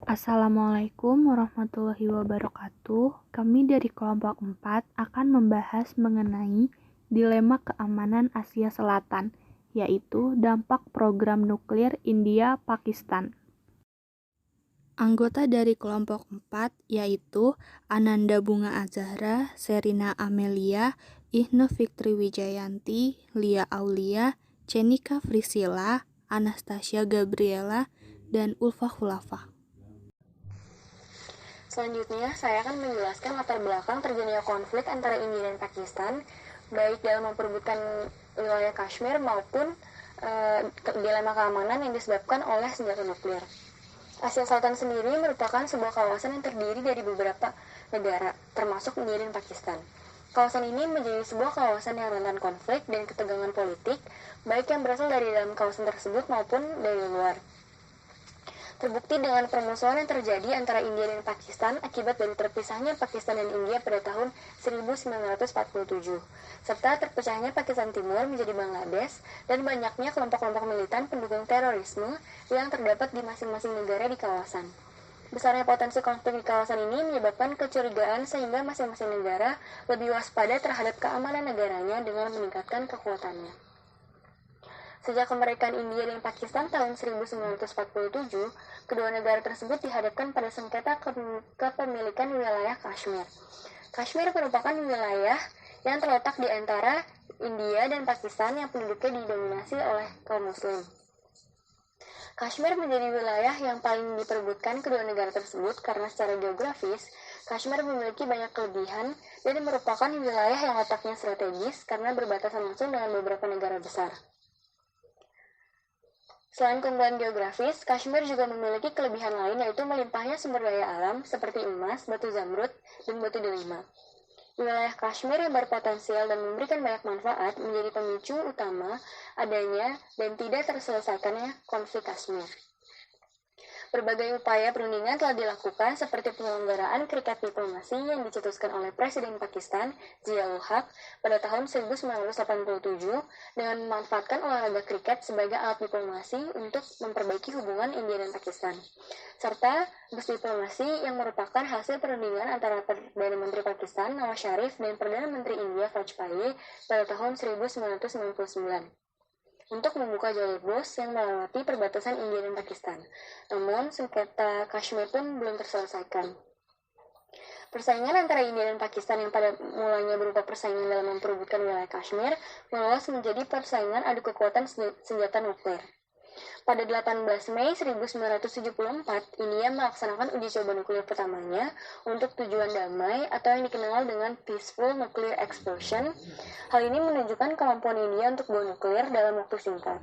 Assalamualaikum warahmatullahi wabarakatuh. Kami dari kelompok 4 akan membahas mengenai dilema keamanan Asia Selatan, yaitu dampak program nuklir India-Pakistan. Anggota dari kelompok 4 yaitu Ananda Bunga Azahra, Serina Amelia, Ihne Fikri Wijayanti, Lia Aulia, Cenika Frisila, Anastasia Gabriela, dan Ulfa Khulafa. Selanjutnya, saya akan menjelaskan latar belakang terjadinya konflik antara India dan Pakistan, baik dalam memperebutkan wilayah Kashmir maupun dilema keamanan yang disebabkan oleh senjata nuklir. Asia Selatan sendiri merupakan sebuah kawasan yang terdiri dari beberapa negara, termasuk India dan Pakistan. Kawasan ini menjadi sebuah kawasan yang rentan konflik dan ketegangan politik, baik yang berasal dari dalam kawasan tersebut maupun dari luar. Terbukti dengan permusuhan yang terjadi antara India dan Pakistan akibat dari terpisahnya Pakistan dan India pada tahun 1947, serta terpecahnya Pakistan Timur menjadi Bangladesh dan banyaknya kelompok-kelompok militan pendukung terorisme yang terdapat di masing-masing negara di kawasan. Besarnya potensi konflik di kawasan ini menyebabkan kecurigaan sehingga masing-masing negara lebih waspada terhadap keamanan negaranya dengan meningkatkan kekuatannya. Sejak kemerdekaan India dan Pakistan tahun 1947, kedua negara tersebut dihadapkan pada sengketa kepemilikan wilayah Kashmir. Kashmir merupakan wilayah yang terletak di antara India dan Pakistan yang penduduknya didominasi oleh kaum muslim. Kashmir menjadi wilayah yang paling diperebutkan kedua negara tersebut karena secara geografis, Kashmir memiliki banyak kelebihan dan merupakan wilayah yang letaknya strategis karena berbatasan langsung dengan beberapa negara besar. Selain keunggulan geografis, Kashmir juga memiliki kelebihan lain yaitu melimpahnya sumber daya alam seperti emas, batu zamrud, dan batu delima. Wilayah Kashmir yang berpotensial dan memberikan banyak manfaat menjadi pemicu utama adanya dan tidak terselesaikannya konflik Kashmir. Berbagai upaya perundingan telah dilakukan seperti penyelenggaraan kriket diplomasi yang dicetuskan oleh Presiden Pakistan, Zia-ul Haq, pada tahun 1987 dengan memanfaatkan olahraga kriket sebagai alat diplomasi untuk memperbaiki hubungan India dan Pakistan, serta bus diplomasi yang merupakan hasil perundingan antara Perdana Menteri Pakistan, Nawaz Sharif, dan Perdana Menteri India, Vajpayee, pada tahun 1999. Untuk membuka jalur bus yang melewati perbatasan India dan Pakistan. Namun, sengketa Kashmir pun belum terselesaikan. Persaingan antara India dan Pakistan yang pada mulanya berupa persaingan dalam memperebutkan wilayah Kashmir, meluas menjadi persaingan adu kekuatan senjata nuklir. Pada 18 Mei 1974, India melaksanakan uji coba nuklir pertamanya untuk tujuan damai atau yang dikenal dengan Peaceful Nuclear Explosion. Hal ini menunjukkan kemampuan India untuk bom nuklir dalam waktu singkat.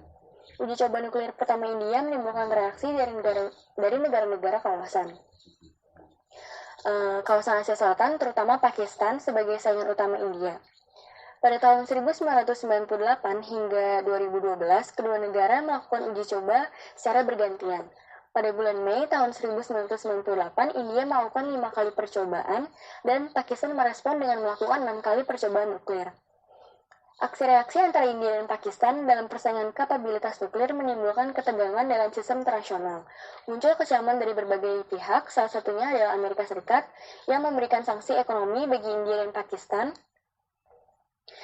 Uji coba nuklir pertama India menimbulkan reaksi dari negara-negara kawasan. Kawasan Asia Selatan, terutama Pakistan, sebagai saingan utama India. Pada tahun 1998 hingga 2012, kedua negara melakukan uji coba secara bergantian. Pada bulan Mei tahun 1998, India melakukan 5 kali percobaan dan Pakistan merespon dengan melakukan 6 kali percobaan nuklir. Aksi reaksi antara India dan Pakistan dalam persaingan kapabilitas nuklir menimbulkan ketegangan dalam sistem internasional. Muncul kecaman dari berbagai pihak, salah satunya adalah Amerika Serikat yang memberikan sanksi ekonomi bagi India dan Pakistan,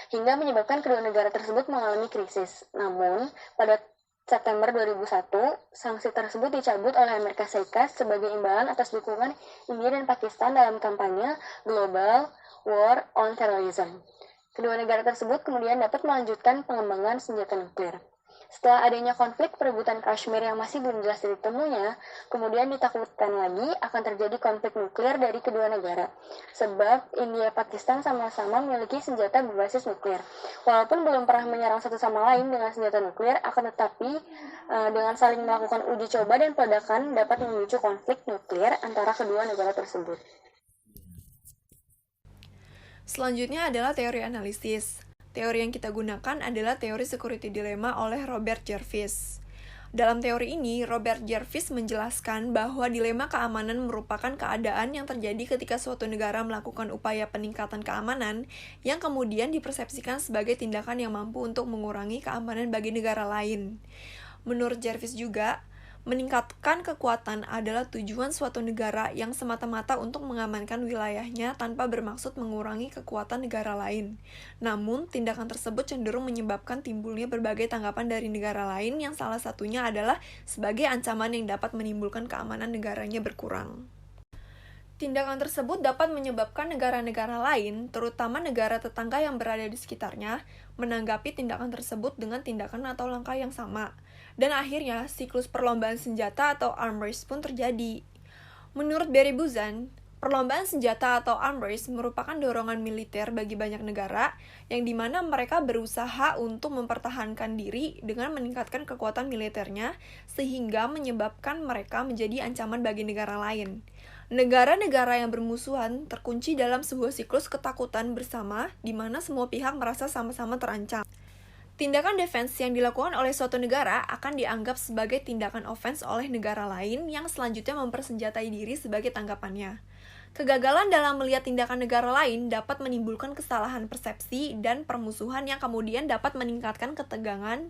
hingga menyebabkan kedua negara tersebut mengalami krisis. Namun, pada September 2001, sanksi tersebut dicabut oleh Amerika Serikat sebagai imbalan atas dukungan India dan Pakistan dalam kampanye Global War on Terrorism. Kedua negara tersebut kemudian dapat melanjutkan pengembangan senjata nuklir. Setelah adanya konflik perebutan Kashmir yang masih belum jelas titik temunya, kemudian ditakutkan lagi akan terjadi konflik nuklir dari kedua negara. Sebab India dan Pakistan sama-sama memiliki senjata berbasis nuklir. Walaupun belum pernah menyerang satu sama lain dengan senjata nuklir, akan tetapi dengan saling melakukan uji coba dan peledakan dapat memicu konflik nuklir antara kedua negara tersebut. Selanjutnya adalah teori analisis. Teori yang kita gunakan adalah teori security dilemma oleh Robert Jervis. Dalam teori ini, Robert Jervis menjelaskan bahwa dilema keamanan merupakan keadaan yang terjadi ketika suatu negara melakukan upaya peningkatan keamanan yang kemudian dipersepsikan sebagai tindakan yang mampu untuk mengurangi keamanan bagi negara lain. Menurut Jervis juga, Meningkatkan kekuatan adalah tujuan suatu negara yang semata-mata untuk mengamankan wilayahnya tanpa bermaksud mengurangi kekuatan negara lain. Namun, tindakan tersebut cenderung menyebabkan timbulnya berbagai tanggapan dari negara lain yang salah satunya adalah sebagai ancaman yang dapat menimbulkan keamanan negaranya berkurang. Tindakan tersebut dapat menyebabkan negara-negara lain, terutama negara tetangga yang berada di sekitarnya, menanggapi tindakan tersebut dengan tindakan atau langkah yang sama. Dan akhirnya, siklus perlombaan senjata atau arms race pun terjadi. Menurut Barry Buzan, perlombaan senjata atau arms race merupakan dorongan militer bagi banyak negara, yang dimana mereka berusaha untuk mempertahankan diri dengan meningkatkan kekuatan militernya, sehingga menyebabkan mereka menjadi ancaman bagi negara lain. Negara-negara yang bermusuhan terkunci dalam sebuah siklus ketakutan bersama di mana semua pihak merasa sama-sama terancam. Tindakan defense yang dilakukan oleh suatu negara akan dianggap sebagai tindakan offense oleh negara lain yang selanjutnya mempersenjatai diri sebagai tanggapannya. Kegagalan dalam melihat tindakan negara lain dapat menimbulkan kesalahan persepsi dan permusuhan yang kemudian dapat meningkatkan ketegangan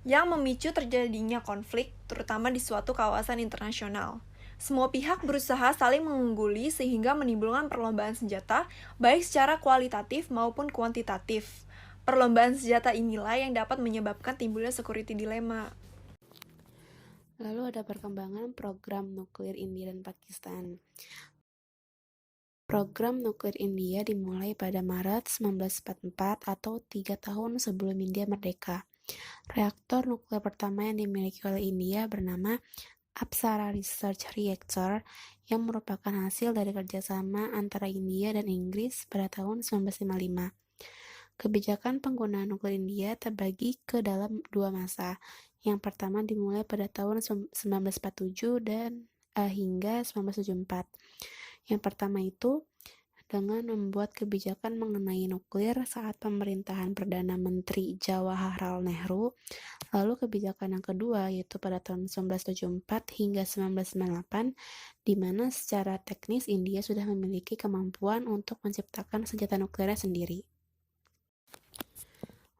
yang memicu terjadinya konflik, terutama di suatu kawasan internasional. Semua pihak berusaha saling mengungguli sehingga menimbulkan perlombaan senjata, baik secara kualitatif maupun kuantitatif. Perlombaan senjata inilah yang dapat menyebabkan timbulnya security dilemma. Lalu ada perkembangan program nuklir India dan Pakistan. Program nuklir India dimulai pada Maret 1944 atau 3 tahun sebelum India merdeka. Reaktor nuklir pertama yang dimiliki oleh India bernama Apsara Research Reactor yang merupakan hasil dari kerjasama antara India dan Inggris pada tahun 1955. Kebijakan penggunaan nuklir India terbagi ke dalam dua masa. Yang pertama dimulai pada tahun 1947 dan hingga 1974. Yang pertama itu dengan membuat kebijakan mengenai nuklir saat pemerintahan Perdana Menteri Jawaharlal Nehru. Lalu kebijakan yang kedua yaitu pada tahun 1974 hingga 1998, di mana secara teknis India sudah memiliki kemampuan untuk menciptakan senjata nuklirnya sendiri.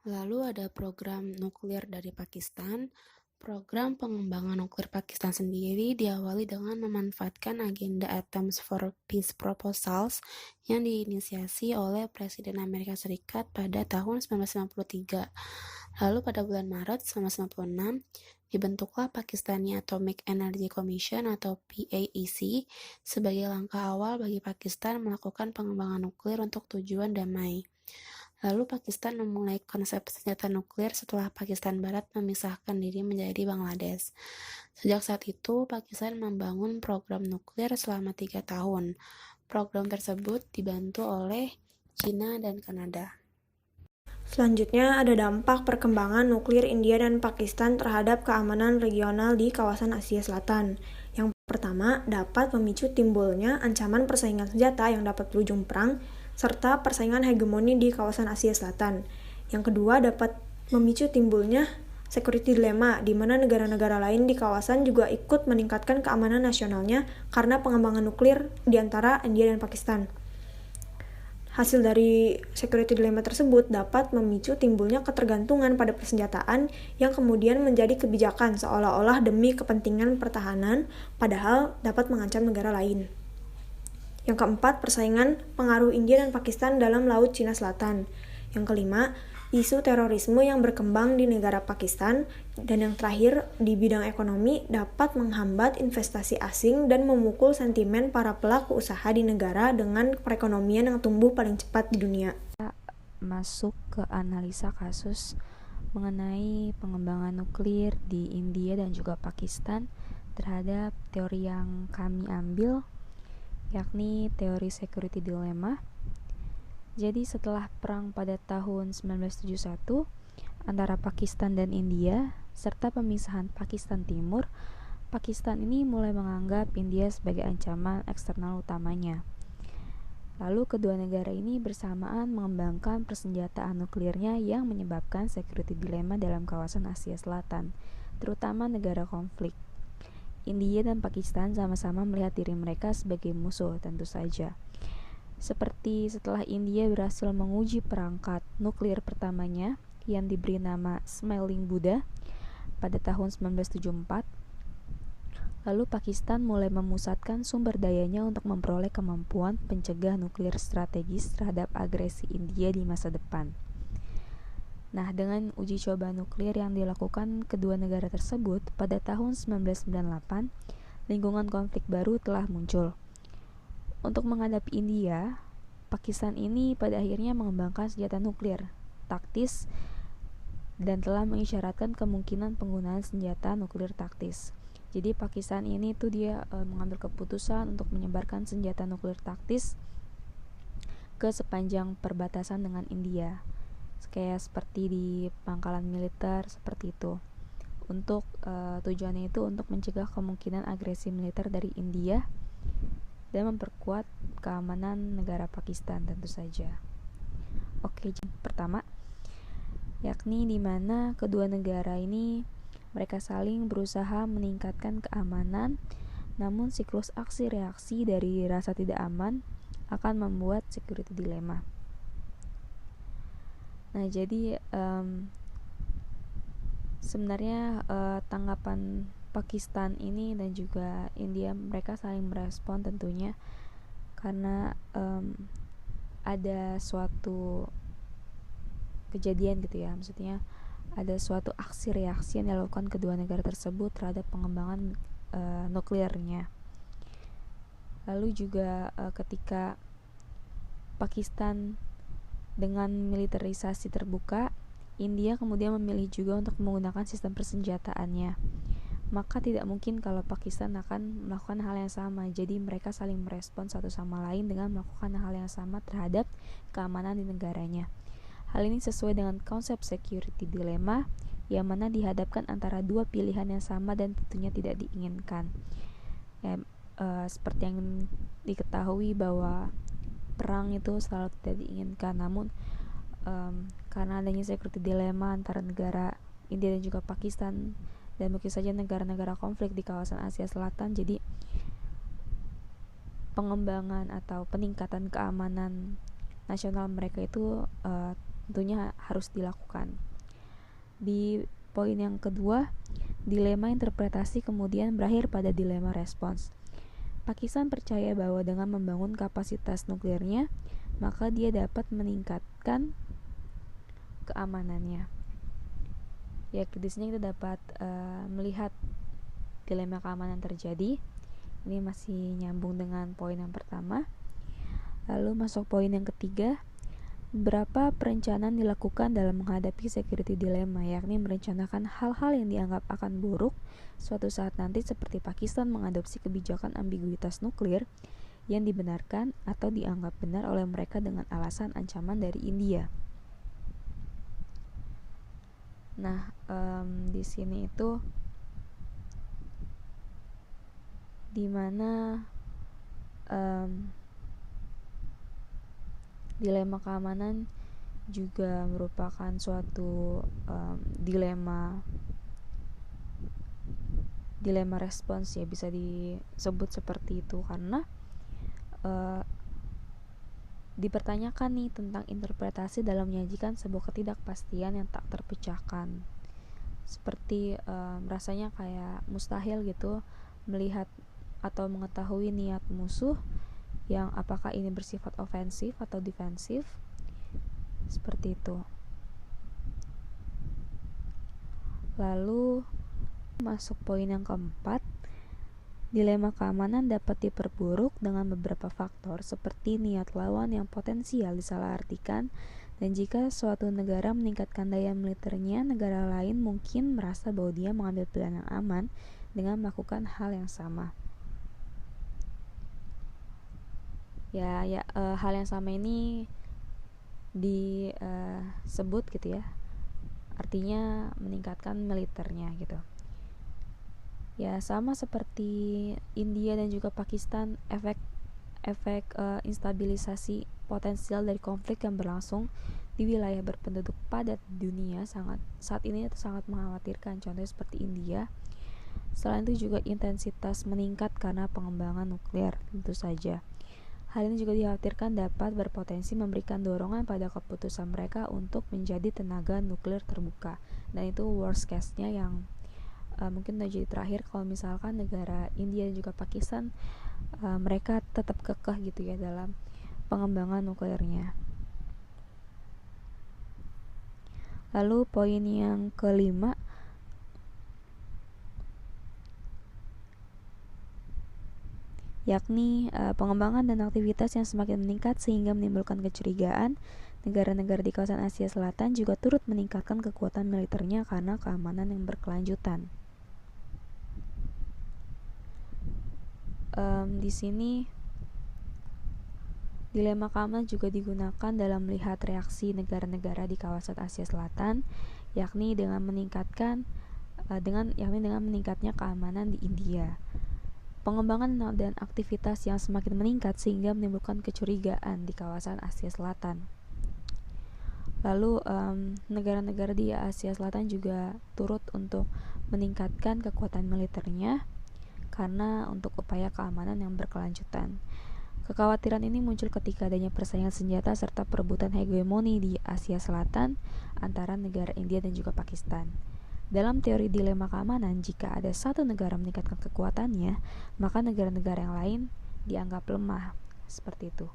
Lalu ada program nuklir dari Pakistan. Program pengembangan nuklir Pakistan sendiri diawali dengan memanfaatkan agenda Atoms for Peace Proposals yang diinisiasi oleh Presiden Amerika Serikat pada tahun 1993. Lalu pada bulan Maret 1996, dibentuklah Pakistani Atomic Energy Commission atau PAEC sebagai langkah awal bagi Pakistan melakukan pengembangan nuklir untuk tujuan damai. Lalu Pakistan memulai konsep senjata nuklir setelah Pakistan Barat memisahkan diri menjadi Bangladesh. Sejak saat itu, Pakistan membangun program nuklir selama 3 tahun. Program tersebut dibantu oleh China dan Kanada. Selanjutnya ada dampak perkembangan nuklir India dan Pakistan terhadap keamanan regional di kawasan Asia Selatan. Yang pertama, dapat memicu timbulnya ancaman persaingan senjata yang dapat berujung perang, serta persaingan hegemoni di kawasan Asia Selatan. Yang kedua, dapat memicu timbulnya security dilemma, di mana negara-negara lain di kawasan juga ikut meningkatkan keamanan nasionalnya karena pengembangan nuklir di antara India dan Pakistan. Hasil dari security dilemma tersebut dapat memicu timbulnya ketergantungan pada persenjataan yang kemudian menjadi kebijakan seolah-olah demi kepentingan pertahanan, padahal dapat mengancam negara lain. Yang keempat, persaingan pengaruh India dan Pakistan dalam Laut Cina Selatan. Yang kelima, isu terorisme yang berkembang di negara Pakistan. Dan yang terakhir, di bidang ekonomi dapat menghambat investasi asing dan memukul sentimen para pelaku usaha di negara dengan perekonomian yang tumbuh paling cepat di dunia. Masuk ke analisa kasus mengenai pengembangan nuklir di India dan juga Pakistan terhadap teori yang kami ambil, yakni teori security dilemma. Jadi setelah perang pada tahun 1971 antara Pakistan dan India serta pemisahan Pakistan Timur, Pakistan ini mulai menganggap India sebagai ancaman eksternal utamanya. Lalu kedua negara ini bersamaan mengembangkan persenjataan nuklirnya yang menyebabkan security dilemma dalam kawasan Asia Selatan, terutama negara konflik. India dan Pakistan sama-sama melihat diri mereka sebagai musuh tentu saja. Seperti setelah India berhasil menguji perangkat nuklir pertamanya yang diberi nama Smiling Buddha pada tahun 1974, Lalu Pakistan mulai memusatkan sumber dayanya untuk memperoleh kemampuan pencegah nuklir strategis terhadap agresi India di masa depan. Nah, dengan uji coba nuklir yang dilakukan kedua negara tersebut pada tahun 1998, lingkungan konflik baru telah muncul. Untuk menghadapi India, Pakistan ini pada akhirnya mengembangkan senjata nuklir taktis dan telah mengisyaratkan kemungkinan penggunaan senjata nuklir taktis. Jadi Pakistan ini tuh dia mengambil keputusan untuk menyebarkan senjata nuklir taktis ke sepanjang perbatasan dengan India. Kayak seperti di pangkalan militer seperti itu. Untuk tujuannya itu untuk mencegah kemungkinan agresi militer dari India dan memperkuat keamanan negara Pakistan tentu saja. Oke, pertama yakni di mana kedua negara ini mereka saling berusaha meningkatkan keamanan, namun siklus aksi reaksi dari rasa tidak aman akan membuat security dilemma. Nah, jadi sebenarnya tanggapan Pakistan ini dan juga India mereka saling merespon tentunya karena ada suatu kejadian gitu ya, maksudnya ada suatu aksi reaksi yang dilakukan kedua negara tersebut terhadap pengembangan nuklirnya. Lalu juga ketika Pakistan dengan militerisasi terbuka, India kemudian memilih juga untuk menggunakan sistem persenjataannya. Maka tidak mungkin kalau Pakistan akan melakukan hal yang sama. Jadi mereka saling merespon satu sama lain dengan melakukan hal yang sama terhadap keamanan di negaranya. Hal ini sesuai dengan konsep security dilemma yang mana dihadapkan antara dua pilihan yang sama dan tentunya tidak diinginkan. Ya, seperti yang diketahui bahwa perang itu selalu tidak diinginkan, namun karena adanya security dilemma antara negara India dan juga Pakistan dan mungkin saja negara-negara konflik di kawasan Asia Selatan, jadi pengembangan atau peningkatan keamanan nasional mereka itu tentunya harus dilakukan. Di poin yang kedua, dilema interpretasi kemudian berakhir pada dilema respons. Pakistan percaya bahwa dengan membangun kapasitas nuklirnya, maka dia dapat meningkatkan keamanannya. Ya, di sini kita dapat melihat dilema keamanan terjadi. Ini masih nyambung dengan poin yang pertama. Lalu masuk poin yang ketiga, beberapa perencanaan dilakukan dalam menghadapi security dilemma, yakni merencanakan hal-hal yang dianggap akan buruk suatu saat nanti, seperti Pakistan mengadopsi kebijakan ambiguitas nuklir yang dibenarkan atau dianggap benar oleh mereka dengan alasan ancaman dari India. Nah, di sini itu di mana dilema keamanan juga merupakan suatu dilema respons ya, bisa disebut seperti itu karena dipertanyakan nih tentang interpretasi dalam menyajikan sebuah ketidakpastian yang tak terpecahkan. Seperti rasanya kayak mustahil gitu melihat atau mengetahui niat musuh yang apakah ini bersifat ofensif atau defensif, seperti itu. Lalu masuk poin yang keempat, dilema keamanan dapat diperburuk dengan beberapa faktor seperti niat lawan yang potensial disalahartikan, dan jika suatu negara meningkatkan daya militernya, negara lain mungkin merasa bahwa dia mengambil pilihan yang aman dengan melakukan hal yang sama. Hal yang sama ini disebut gitu ya, artinya meningkatkan militernya gitu. Ya, sama seperti India dan juga Pakistan, efek instabilisasi potensial dari konflik yang berlangsung di wilayah berpenduduk padat dunia saat ini sangat mengkhawatirkan. Contohnya seperti India. Selain itu juga intensitas meningkat karena pengembangan nuklir tentu saja. Hal ini juga dikhawatirkan dapat berpotensi memberikan dorongan pada keputusan mereka untuk menjadi tenaga nuklir terbuka, dan itu worst case-nya yang mungkin udah jadi terakhir kalau misalkan negara India dan juga Pakistan mereka tetap kekeh gitu ya dalam pengembangan nuklirnya. Lalu poin yang kelima, yakni pengembangan dan aktivitas yang semakin meningkat sehingga menimbulkan kecurigaan. Negara-negara di kawasan Asia Selatan juga turut meningkatkan kekuatan militernya karena keamanan yang berkelanjutan. Di sini dilema keamanan juga digunakan dalam melihat reaksi negara-negara di kawasan Asia Selatan, yakni dengan meningkatnya keamanan di India. Pengembangan dan aktivitas yang semakin meningkat sehingga menimbulkan kecurigaan di kawasan Asia Selatan. Lalu negara-negara di Asia Selatan juga turut untuk meningkatkan kekuatan militernya karena untuk upaya keamanan yang berkelanjutan. Kekhawatiran ini muncul ketika adanya persaingan senjata serta perebutan hegemoni di Asia Selatan antara negara India dan juga Pakistan. Dalam teori dilema keamanan, jika ada satu negara meningkatkan kekuatannya, maka negara-negara yang lain dianggap lemah, seperti itu.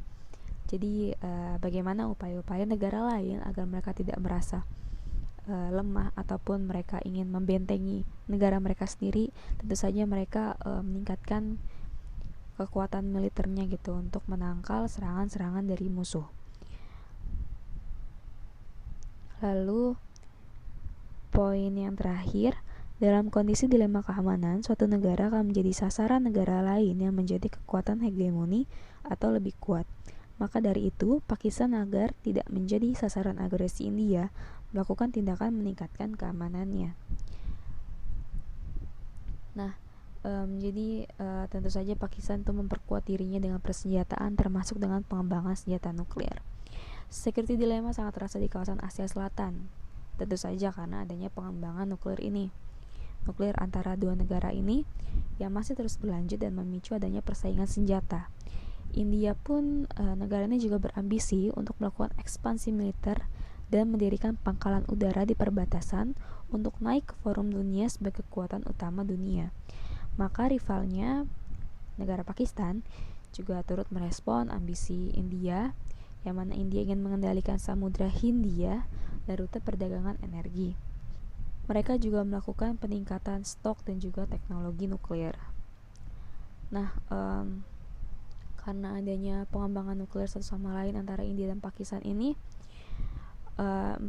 Jadi bagaimana upaya-upaya negara lain agar mereka tidak merasa lemah ataupun mereka ingin membentengi negara mereka sendiri, tentu saja mereka meningkatkan kekuatan militernya gitu untuk menangkal serangan-serangan dari musuh. Lalu poin yang terakhir, dalam kondisi dilema keamanan, suatu negara akan menjadi sasaran negara lain yang menjadi kekuatan hegemoni atau lebih kuat. Maka dari itu, Pakistan agar tidak menjadi sasaran agresi India, melakukan tindakan meningkatkan keamanannya. Nah, jadi tentu saja Pakistan itu memperkuat dirinya dengan persenjataan termasuk dengan pengembangan senjata nuklir. Security dilemma sangat terasa di kawasan Asia Selatan, tentu saja karena adanya pengembangan nuklir ini. Nuklir antara dua negara ini yang masih terus berlanjut dan memicu adanya persaingan senjata. India pun negara ini juga berambisi untuk melakukan ekspansi militer dan mendirikan pangkalan udara di perbatasan untuk naik ke forum dunia sebagai kekuatan utama dunia. Maka rivalnya, negara Pakistan, juga turut merespon ambisi India, yang mana India ingin mengendalikan Samudra Hindia dan rute perdagangan energi. Mereka juga melakukan peningkatan stok dan juga teknologi nuklir. Nah, karena adanya pengembangan nuklir satu sama lain antara India dan Pakistan ini,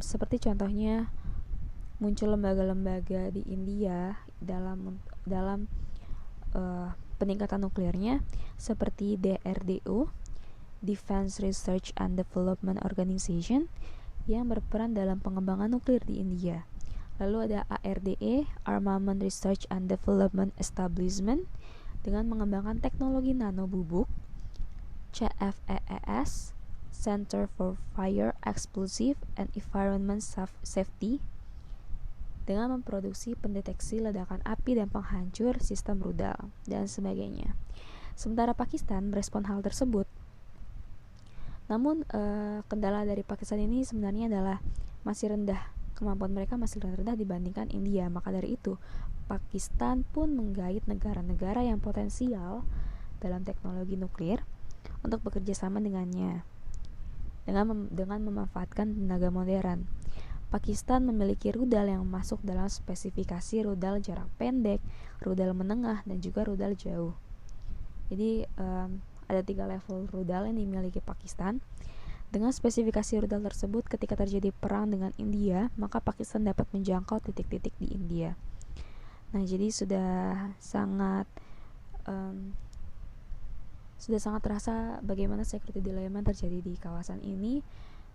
seperti contohnya muncul lembaga-lembaga di India dalam peningkatan nuklirnya seperti DRDO, Defense Research and Development Organization, yang berperan dalam pengembangan nuklir di India. Lalu ada ARDE, Armament Research and Development Establishment, dengan mengembangkan teknologi nano bubuk. CFEES, Center for Fire, Explosive and Environment Safety, dengan memproduksi pendeteksi ledakan api dan penghancur sistem rudal, dan sebagainya. Sementara Pakistan merespon hal tersebut. Namun kendala dari Pakistan ini sebenarnya adalah masih rendah. Kemampuan mereka masih rendah dibandingkan India. Maka dari itu, Pakistan pun menggait negara-negara yang potensial dalam teknologi nuklir untuk bekerja sama dengannya dengan memanfaatkan tenaga modern. Pakistan memiliki rudal yang masuk dalam spesifikasi rudal jarak pendek, rudal menengah, dan juga rudal jauh. Jadi ada 3 level rudal yang dimiliki Pakistan. Dengan spesifikasi rudal tersebut, ketika terjadi perang dengan India, maka Pakistan dapat menjangkau titik-titik di India. Nah, jadi sudah sangat terasa bagaimana security dilemma terjadi di kawasan ini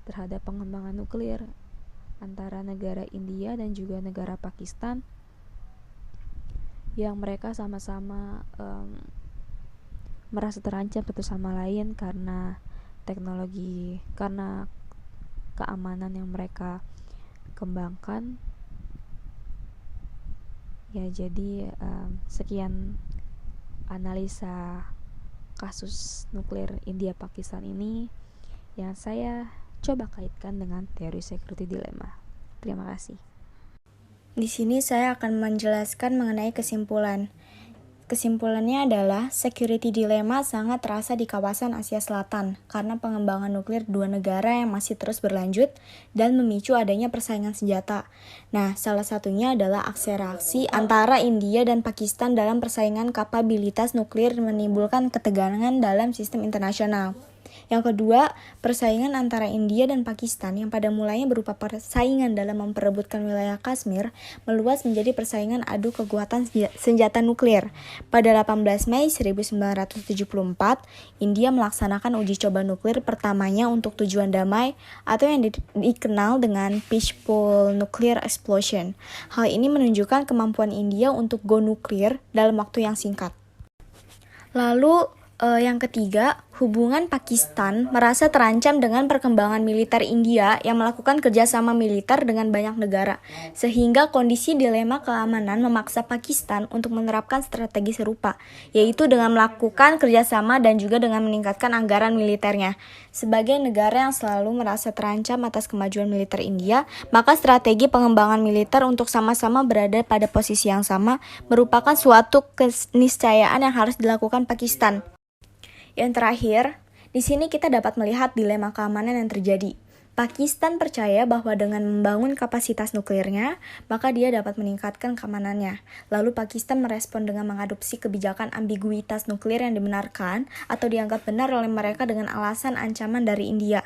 terhadap pengembangan nuklir antara negara India dan juga negara Pakistan, yang mereka sama-sama merasa terancam satu sama lain karena teknologi, karena keamanan yang mereka kembangkan. Ya, jadi sekian analisa kasus nuklir India Pakistan ini yang saya coba kaitkan dengan teori security dilemma. Terima kasih. Di sini saya akan menjelaskan mengenai kesimpulan. Kesimpulannya adalah security dilemma sangat terasa di kawasan Asia Selatan karena pengembangan nuklir dua negara yang masih terus berlanjut dan memicu adanya persaingan senjata. Nah, salah satunya adalah aksi reaksi antara India dan Pakistan dalam persaingan kapabilitas nuklir menimbulkan ketegangan dalam sistem internasional. Yang kedua, persaingan antara India dan Pakistan yang pada mulanya berupa persaingan dalam memperebutkan wilayah Kashmir meluas menjadi persaingan adu kekuatan senjata nuklir. Pada 18 Mei 1974, India melaksanakan uji coba nuklir pertamanya untuk tujuan damai atau yang dikenal dengan Peaceful Nuclear Explosion. Hal ini menunjukkan kemampuan India untuk go nuklir dalam waktu yang singkat. Lalu, yang ketiga, hubungan Pakistan merasa terancam dengan perkembangan militer India yang melakukan kerjasama militer dengan banyak negara, sehingga kondisi dilema keamanan memaksa Pakistan untuk menerapkan strategi serupa, yaitu dengan melakukan kerjasama dan juga dengan meningkatkan anggaran militernya. Sebagai negara yang selalu merasa terancam atas kemajuan militer India, maka strategi pengembangan militer untuk sama-sama berada pada posisi yang sama merupakan suatu keniscayaan yang harus dilakukan Pakistan. Yang terakhir, di sini kita dapat melihat dilema keamanan yang terjadi. Pakistan percaya bahwa dengan membangun kapasitas nuklirnya, maka dia dapat meningkatkan keamanannya. Lalu Pakistan merespon dengan mengadopsi kebijakan ambiguitas nuklir yang dibenarkan atau dianggap benar oleh mereka dengan alasan ancaman dari India.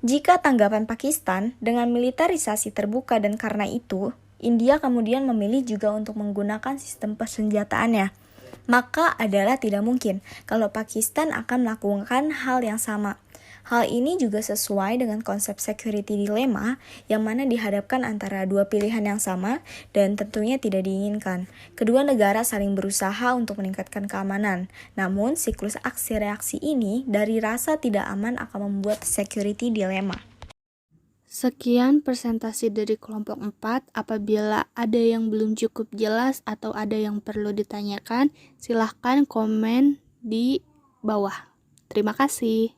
Jika tanggapan Pakistan dengan militerisasi terbuka dan karena itu, India kemudian memilih juga untuk menggunakan sistem persenjataannya, maka adalah tidak mungkin kalau Pakistan akan melakukan hal yang sama. Hal ini juga sesuai dengan konsep security dilemma yang mana dihadapkan antara dua pilihan yang sama dan tentunya tidak diinginkan. Kedua negara saling berusaha untuk meningkatkan keamanan. Namun, siklus aksi reaksi ini dari rasa tidak aman akan membuat security dilemma. Sekian presentasi dari kelompok 4. Apabila ada yang belum cukup jelas atau ada yang perlu ditanyakan, silahkan komen di bawah. Terima kasih.